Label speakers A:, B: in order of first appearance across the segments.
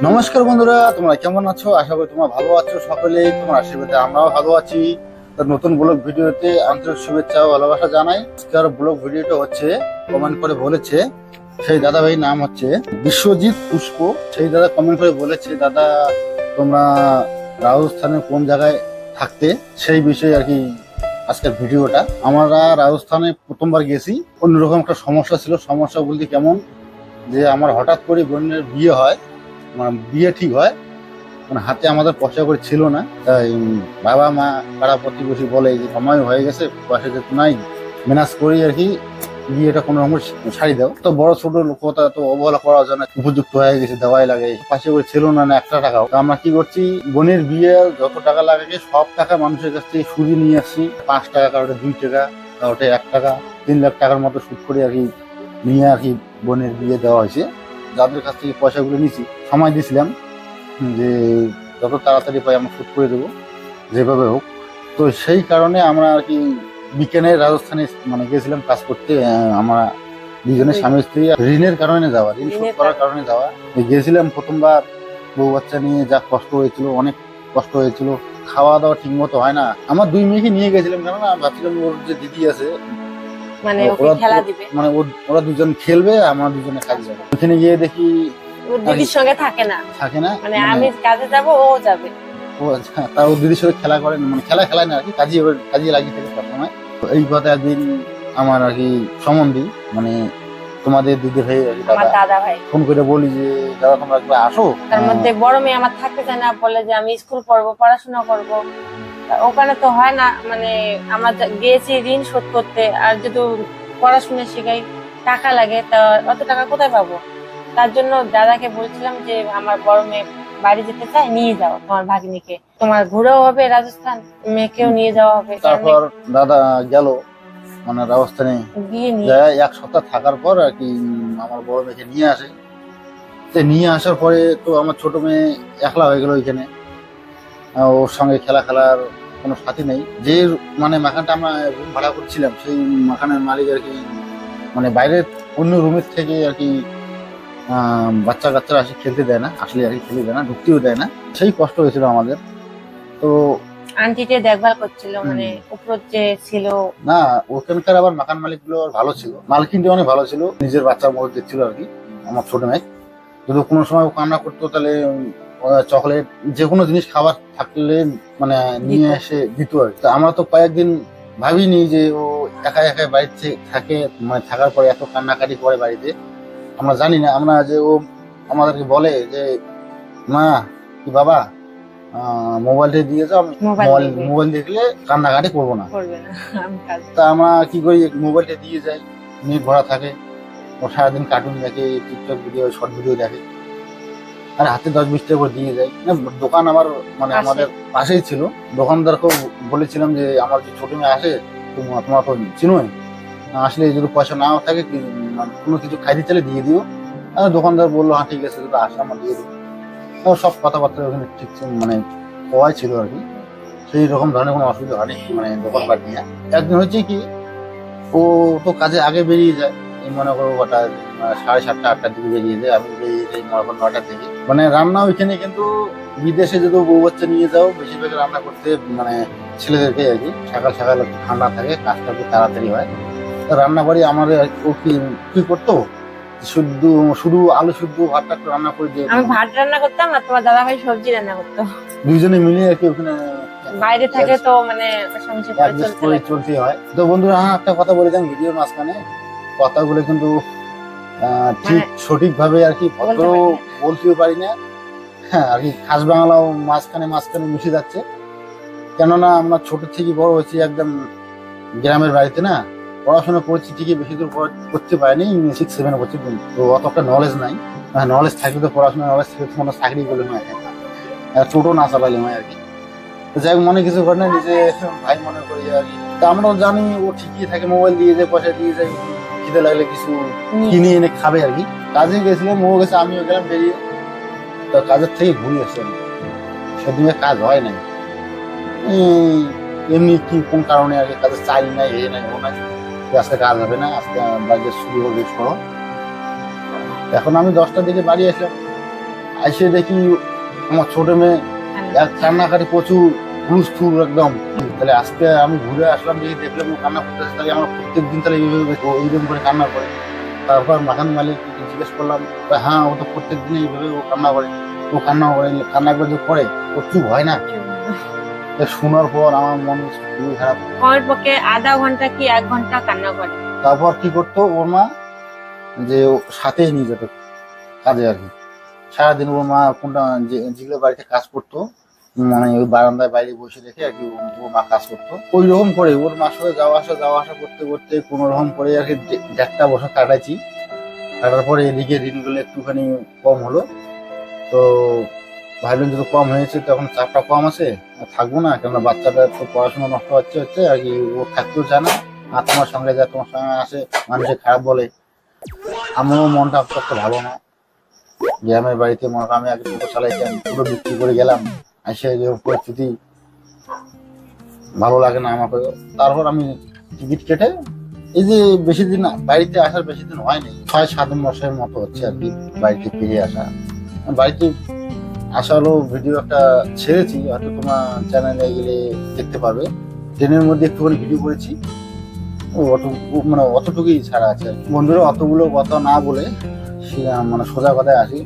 A: নমস্কার বন্ধুরা, তোমরা কেমন আছো? আশা করি তোমরা ভালো আছো। সকলেই তোমার আশীর্বাদে আমরাও ভালো আছি। তো নতুন ব্লগ ভিডিওতে আন্তরিক শুভেচ্ছা ও ভালোবাসা জানাই। আজকের ব্লগ ভিডিওটা হচ্ছে কমেন্ট করে বলেছে, সেই দাদা ভাই নাম হচ্ছে বিশ্বজিৎ পুষ্প। সেই দাদা কমেন্ট করে বলেছে, দাদা তোমরা রাজস্থানের কোন জায়গায় থাকতে, সেই বিষয়ে আর কি আজকের ভিডিওটা। আমরা রাজস্থানে প্রথমবার গেছি। অন্যরকম একটা সমস্যা ছিল। সমস্যা বলতে কেমন, যে আমার হঠাৎ করে বোনের বিয়ে হয়, মানে বিয়ে ঠিক হয়, মানে হাতে আমাদের পয়সা করে ছিল না। তাই বাবা মা পাড়া প্রতিবেশী বলে যে সময় হয়ে গেছে, পয়সা যেহেতু নাই, ম্যানেজ করি আর কি বিয়েটা কোনো রকম ছাড়ি দাও। তো বড় ছোট কথা তো অবহেলা করার জন্য উপযুক্ত হয়ে গেছে, দেওয়াই লাগে। পাশে করে ছিল না না একটা টাকাও। তো আমরা কি করছি, বোনের বিয়ে যত টাকা লাগে সব টাকা মানুষের কাছ থেকে সুদে নিয়ে আসছি। 5 টাকা, কারোটা 2 টাকা, কারোটা 1 টাকা, 3 লাখ টাকার মতো সুদ করে আর কি নিয়ে আর কি বোনের বিয়ে দেওয়া হয়েছে। যাদের কাছ থেকে পয়সাগুলো নিয়েছি, সময় দিয়েছিলাম যে যত তাড়াতাড়ি পাই আমরা শুট করে দেবো, যেভাবে হোক। তো সেই কারণে আমরা আর কি বিকেলে রাজস্থানে মানে গেছিলাম কাজ করতে। আমরা দুজনের স্বামী স্ত্রী ঋণের কারণে যাওয়া, ঋণ শোধ করার কারণে যাওয়া। গেছিলাম প্রথমবার, বউ বাচ্চা নিয়ে যা কষ্ট হয়েছিল, অনেক কষ্ট হয়েছিল। খাওয়া দাওয়া ঠিক মতো হয় না। আমার 2 মেয়েকে নিয়ে গেছিলাম, কেননা ভাবছিলাম ওর যে দিদি আছে,
B: মানে ওকে খেলা দিবে,
A: মানে ওরা দুজন খেলবে, আমরা দুজনে কাজে যাবো। ওখানে গিয়ে দেখি
B: ওর দিদির সঙ্গে থাকে না,
A: মানে
B: আমি কাজে যাব, ও যাবে।
A: ও আচ্ছা, তা ওর দিদির সাথে খেলা করেন, মানে খেলায় না আর কি, কাজে লাগিয়ে থাকে সবসময়। তো এই কথা একদিন আমার আর কি সম্বন্ধী, মানে তোমাদের দিদি ভাই আর কি
B: আমার দাদা ভাই
A: ফোন করে বলি যে দাদা তোমরা একবার আসো।
B: তার মধ্যে বড় মেয়ে আমার থাকতে চায় না, বলে যে আমি স্কুল পড়বো, পড়াশোনা করবো। ওখানে তো হয় না, মানে আমরা গিয়েছি ঋণ শোধ করতে, আর যদি পড়াশোনা শেখাই টাকা লাগে, তা অত টাকা কোথায় পাবো? তার জন্য দাদাকে বলছিলাম যে আমার বড় মেয়ে বাড়ি যেতে চায়, নিয়ে যাও তোমার ভাগ্নিকে, তোমার ঘুরেও হবে রাজস্থান, মেয়েকেও নিয়ে যাওয়া হবে।
A: তারপর দাদা গেল মানে রাজস্থানে,
B: গিয়ে নিয়ে
A: যায় 1 সপ্তাহ থাকার পর আর কি আমার বড় মেয়েকে নিয়ে আসে। নিয়ে আসার পরে তো আমার ছোট মেয়ে একলা হয়ে গেল ওইখানে। ওর সঙ্গে খেলার কোনো সাথী নেই। যে মানে মাখানটা আমরা রুম ভাড়া করছিলাম, সেই মাখানের মালিক আর কি মানে বাইরের অন্য রুমের থেকে আর কি বাচ্চা কাচ্চারা আসে খেলতে দেয় না, আসলে আর কি খেলতে দেয় না, ঢুকতেও দেয় না। সেই কষ্ট হয়েছিল আমাদের। তো
B: আন্টিতে দেখভাল করছিল, মানে উপর যে ছিল
A: না, ওখানকার আবার মাকান মালিক গুলো ভালো ছিল, মালকিনটা অনেক ভালো ছিল, নিজের বাচ্চার মতো দেখছিল আর কি আমার ছোট মেয়ে। যদি কোনো সময় ও কান্না করতো, তাহলে চকলেট যে কোনো জিনিস খাবার থাকলে মানে নিয়ে এসে দিত আর কি। আমরা তো কয়েকদিন ভাবিনি যে ও একা একা বাড়িতে থাকে, মানে থাকার পরে এত কান্নাকাটি করে বাড়িতে। আমরা জানি না, আমরা যে ও আমাদেরকে বলে যে মা কি বাবা মোবাইলটা দিয়ে যাও, আমি মোবাইল দেখলে কান্নাকাটি করবো না। তা আমরা কি করি, মোবাইলটা দিয়ে যাই, নেট ভরা থাকে। ও সারাদিন কার্টুন দেখে, টিকটক ভিডিও, শর্ট ভিডিও দেখে, আর হাতে 10-20 টাকা করে দিয়ে যায়। দোকান আমার মানে আমাদের পাশেই ছিল। দোকানদারকেও বলেছিলাম যে আমার যে ছোট মেয়ে আসে, তোমার তো চিনোই, আসলে যদি পয়সা নাও থাকে মানে কোনো কিছু খাইতে চাইলে দিয়ে দিও। দোকানদার বললো হ্যাঁ ঠিক আছে, যদি আসে আমার দিয়ে দিও। সব কথাবার্তা ওখানে ঠিক মানে হওয়াই ছিল আর কি। সেই রকম ধরনের কোনো অসুবিধা হয়নি মানে দোকানপাট নিয়ে। একদিন হচ্ছে কি, ও তো কাজে আগে বেরিয়ে যায়, এই মনে করো কটা 7:30 8টার দিকে বেরিয়ে যায়, আমি বেরিয়ে যাই মনে করো 9টার দিকে। মানে রান্না ওইখানে, কিন্তু বিদেশে যদি বউ বাচ্চা নিয়ে যাও, বেশিরভাগ রান্না করতে মানে ছেলেদেরকে আর কি। সকাল সকাল একটু ঠান্ডা থাকে, কাজটা একটু তাড়াতাড়ি হয়। তো রান্না বাড়ি আমাদের ও কি করতো, শুধু আলু শুদ্ধ ভাতটা একটু রান্না করে দিয়ে,
B: আমি ভাত রান্না করতাম আর তোমার দাদা ভাই সবজি রান্না করতো।
A: দুইজনে মিলে আর কি ওখানে
B: বাইরে থাকে তো মানে
A: চলতে হয়। তো বন্ধুরা, একটা কথা বলে দেন ভিডিওর মাঝখানে, কথাগুলো কিন্তু ঠিক সঠিক ভাবে আর কি ভদ্র বলতেও পারি না, হ্যাঁ আর কি খাস বাংলাও মাঝখানে মিশে যাচ্ছে। কেননা আমরা ছোট থেকে বড় হয়েছি একদম গ্রামের বাড়িতে না, পড়াশোনা করছি ঠিকই, বেশি দূর করতে পারিনি, 6-7 করছি, তো অতটা নলেজ নাই। নলেজ থাকলে তো পড়াশোনা, নলেজ থাকলে তো কোনো চাকরি করলে নয়, টোটো না চালালে নয় আর কি। তো যাই হোক, মনে কিছু করে না, নিজে ভাই মনে করি আর কি। তা আমরাও জানি ও ঠিকই থাকে, মোবাইল দিয়ে যায়, পয়সা দিয়ে যায়, খিদে লাগলে কিছু কিনে এনে খাবে আর কি। কাজে গেছিলাম, ও গেছে, আমিও গেলাম বেরিয়ে। তো কাজের থেকে ঘুরে আসলাম, সেদিনে কাজ হয় নাই, এমনি কি কোন কারণে আর কি কাজের চাই নাই, এ নাই ও নাই, আজকে কাজ হবে না, আজকে বাড়িতে শুরু হবে করো। এখন আমি 10টার দিকে বাড়ি আসলাম, এসে দেখি আমার ছোট মেয়ে এক কান্নাকাটি প্রচুর হুলস্থুল একদম। তাহলে আজকে আমি ঘুরে আসলাম, দেখি দেখলাম ও কান্না করতেছে, তাহলে আমার প্রত্যেকদিন তাহলে এইরকম করে কান্না করে। তারপর মাখান মালিককে জিজ্ঞেস করলাম, হ্যাঁ ও তো প্রত্যেক দিন এইভাবে ও কান্না করে। ও কান্না করে, কান্না করে যে করে ও চুপ হয় না। তা শোনার পর আমার মন খুবই খারাপ।
B: কমের পক্ষে আধা ঘন্টা কি 1 ঘন্টা কান্না করে।
A: তারপর কি করতো ওর মা, যে ও সাথে নিয়ে যেত কাজে আর কি। সারাদিন ওর মা কোনটা যেগুলো বাড়িতে কাজ করতো, মানে ওই বারান্দায় বাইরে বসে রেখে আর কি ওর মা কাজ করতো। ওই রকম করে ওর মার সাথে যাওয়া আসা করতে করতে কোনো রকম করে আর কি 1.5 বছর কাটাইছি। কাটার পরে এদিকে ঋণগুলো একটুখানি কম হলো। তো ভাবলাম যেহেতু কম হয়েছে তখন চাপটা কম আছে, আর থাকবো না, কেননা বাচ্চাটা তো পড়াশোনা নষ্ট হচ্ছে আর কি। ও থাকতেও চায় না, আর তোমার সঙ্গে যা তোমার সঙ্গে আসে মানুষে খারাপ বলে। আমিও মনটা অত ভালো না। গ্রামের বাড়িতে মনে করো আমি আগে টোটো চালাইতাম, পুরো বিক্রি করে গেলাম, এসে যে পরিস্থিতি ভালো লাগে না আমাকে। তারপর আমি টিকিট কেটে এই যে বেশি দিন বাড়িতে আসার বেশি দিন হয়নি, 6-7 মাসের মতো হচ্ছে আর কি বাড়িতে ফিরে আসা। বাড়িতে আসা হলো ভিডিও একটা ছেড়েছি, হয়তো তোমার চ্যানেলে গেলে দেখতে পারবে। ট্রেনের মধ্যে একটুখানি ভিডিও করেছি, মানে অতটুকুই ছাড়া আছে আর কি। বন্ধুরা অতগুলো কথা না বলে মানে সোজা কথায় আসি।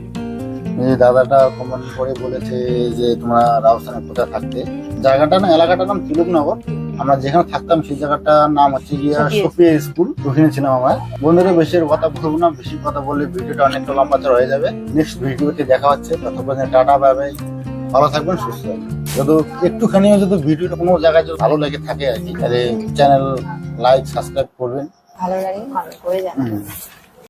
A: এই দাদাটা কমেন্ট করে বলেছে যে তোমরা রাজস্থানে কোথায় থাকতে। জায়গাটা না, এলাকাটার নাম তিলকনগর। আমরা যেখানে থাকতাম সেই জায়গাটার নাম হচ্ছে গিয়া সোফিয়া স্কুল, ওখানে ছিলাম আমরা। বন্ধুরা বেশি কথা বলবো না, বেশি কথা বললে ভিডিওটা অনেকটা লম্বা চড়া হয়ে যাবে। নেক্সট ভিডিওতে দেখা হচ্ছে, ততক্ষণ টাটা বাই বাই, ভালো থাকবেন, সুস্থ থাকবেন। যদি একটুখানিও যদি ভিডিওটা কোনো জায়গায় যদি ভালো লেগে থাকে আর কি, তাহলে চ্যানেল লাইক সাবস্ক্রাইব করবেন।
B: ভালো লাগে কমেন্ট করে জানাবেন।